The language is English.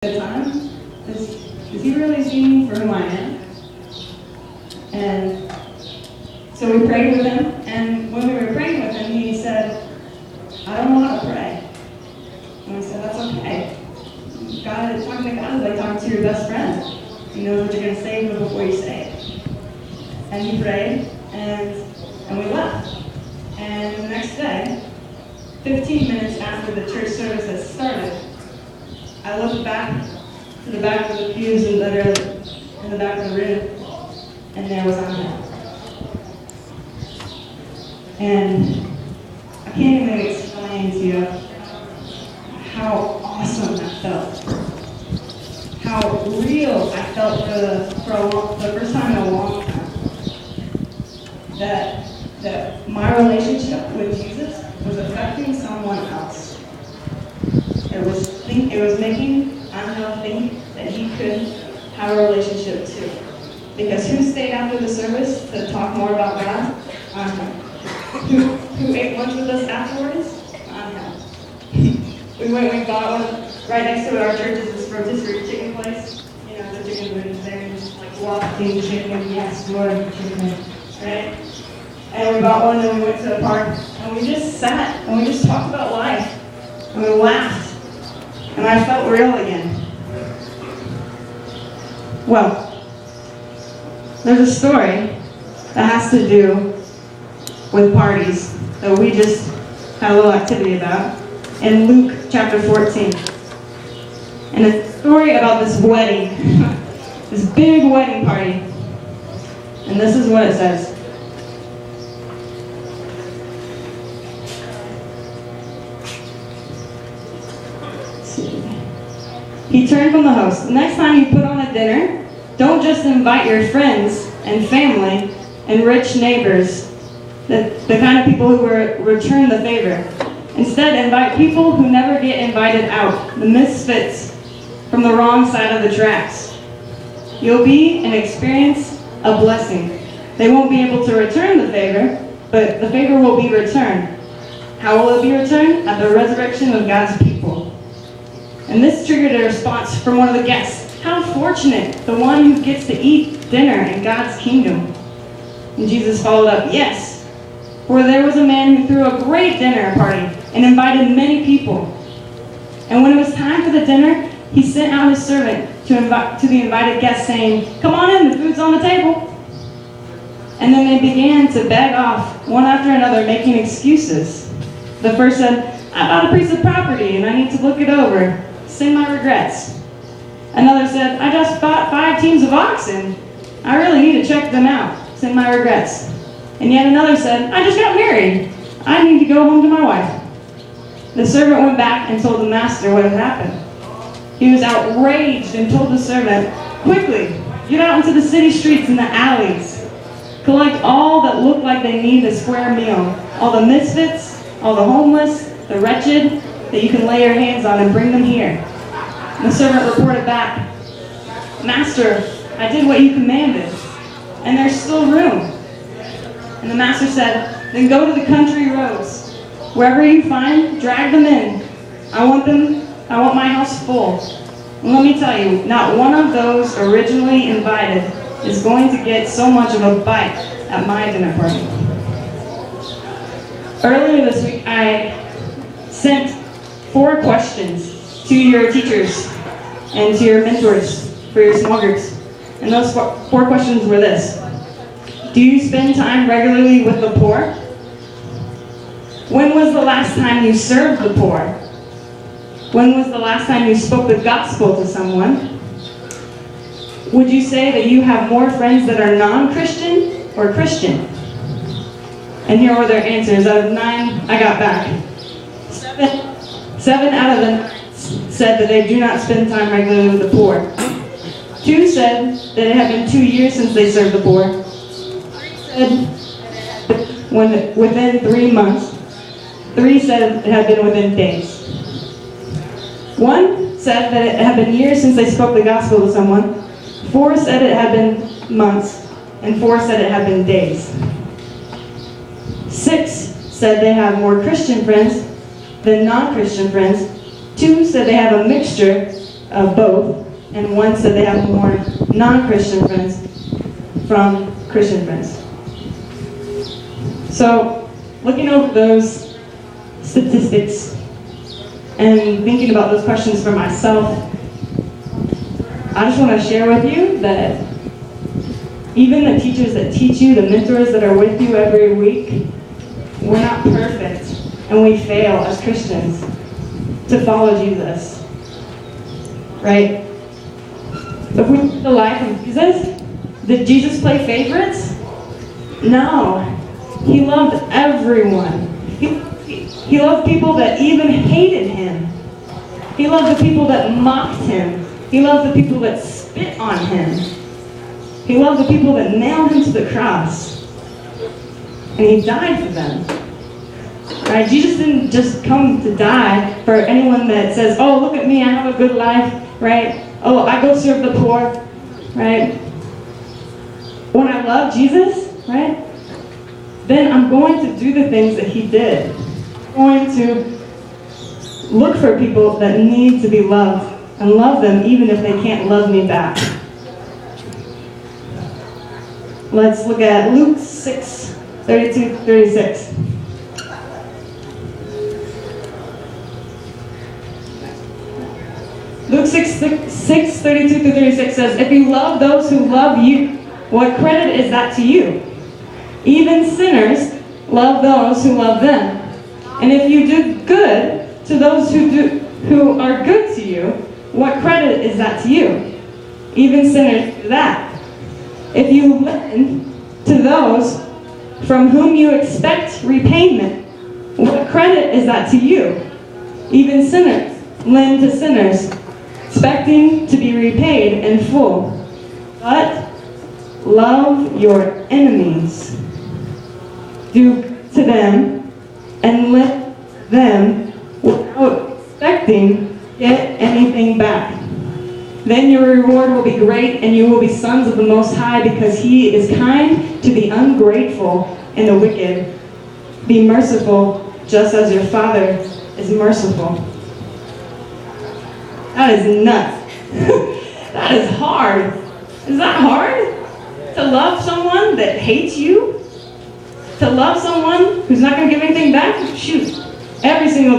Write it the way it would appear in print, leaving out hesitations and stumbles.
Good time. Does he really see me for who I am? And so we prayed with him, and when we were praying with him, he said, I don't know how to pray. And I said, that's okay. Talking to God is like talking to your best friend. He knows what you're going to say even before you say it. And he prayed, and we left. And the next day, 15 minutes after the church service had started, I looked back to the back of the pews that are in the back of the room, and there was Anna. And I can't even explain to you how awesome that felt. How real I felt for the first time in a long time. That my relationship with Jesus was affecting someone else. It was making Angel think that he could have a relationship too. Because who stayed after the service to talk more about God? Angel. Who ate lunch with us afterwards? Angel. We went and got one right next to our church is this rotisserie chicken place. You know, the chicken wings there and just like walking chicken, yes, Lord, chicken, right? And we got one and we went to the park and we just sat and we just talked about life. And we laughed. And I felt real again. Well, there's a story that has to do with parties that we just had a little activity about in Luke chapter 14. And it's a story about this wedding, this big wedding party. And this is what it says. He turned from the host. Next time you put on a dinner, don't just invite your friends and family and rich neighbors, the kind of people who return the favor. Instead, invite people who never get invited out, the misfits from the wrong side of the tracks. You'll be and experience a blessing. They won't be able to return the favor, but the favor will be returned. How will it be returned? At the resurrection of God's people. And this triggered a response from one of the guests. How fortunate, the one who gets to eat dinner in God's kingdom. And Jesus followed up, yes, for there was a man who threw a great dinner party and invited many people. And when it was time for the dinner, he sent out his servant to the invited guests, saying, come on in, the food's on the table. And then they began to beg off, one after another, making excuses. The first said, I bought a piece of property and I need to look it over. Send my regrets. Another said, I just bought 5 teams of oxen. I really need to check them out. Send my regrets. And yet another said, I just got married. I need to go home to my wife. The servant went back and told the master what had happened. He was outraged and told the servant, quickly, get out into the city streets and the alleys. Collect all that look like they need a square meal. All the misfits, all the homeless, the wretched, that you can lay your hands on and bring them here. And the servant reported back, Master, I did what you commanded, and there's still room. And the master said, then go to the country roads. Wherever you find, drag them in. I want my house full. And let me tell you, not one of those originally invited is going to get so much of a bite at my dinner party. Earlier this week, I sent 4 questions to your teachers and to your mentors for your small groups. And those 4 questions were this. Do you spend time regularly with the poor? When was the last time you served the poor? When was the last time you spoke the gospel to someone? Would you say that you have more friends that are non-Christian or Christian? And here were their answers. Out of 9 I got back. 7 out of the 9 said that they do not spend time regularly with the poor. 2 said that it had been 2 years since they served the poor. 3 said within 3 months. 3 said it had been within days. 1 said that it had been years since they spoke the gospel to someone. 4 said it had been months. And 4 said it had been days. 6 said they have more Christian friends than non-Christian friends. 2 said they have a mixture, of both, and one said they have more non-Christian friends from Christian friends. So, looking over those statistics and thinking about those questions for myself, I just want to share with you that even the teachers that teach you, the mentors that are with you every week, we're not perfect, and we fail as Christians to follow Jesus, right? If we look at the life of Jesus, did Jesus play favorites? No. He loved everyone. He loved people that even hated him. He loved the people that mocked him. He loved the people that spit on him. He loved the people that nailed him to the cross. And he died for them. Right? Jesus didn't just come to die for anyone that says, oh, look at me, I have a good life, right? Oh, I go serve the poor, right? When I love Jesus, right, then I'm going to do the things that he did. I'm going to look for people that need to be loved and love them even if they can't love me back. Let's look at Luke 6:32-36. Luke 6:32-36 says, if you love those who love you, what credit is that to you? Even sinners love those who love them. And if you do good to those who are good to you, what credit is that to you? Even sinners do that. If you lend to those from whom you expect repayment, what credit is that to you? Even sinners lend to sinners, expecting to be repaid in full. But love your enemies. Do to them and let them without expecting get anything back. Then your reward will be great and you will be sons of the Most High, because he is kind to the ungrateful and the wicked. Be merciful just as your Father is merciful. That is nuts. That is hard. Is that hard? To love someone that hates you? To love someone who's not going to give anything back? Shoot. Every single day.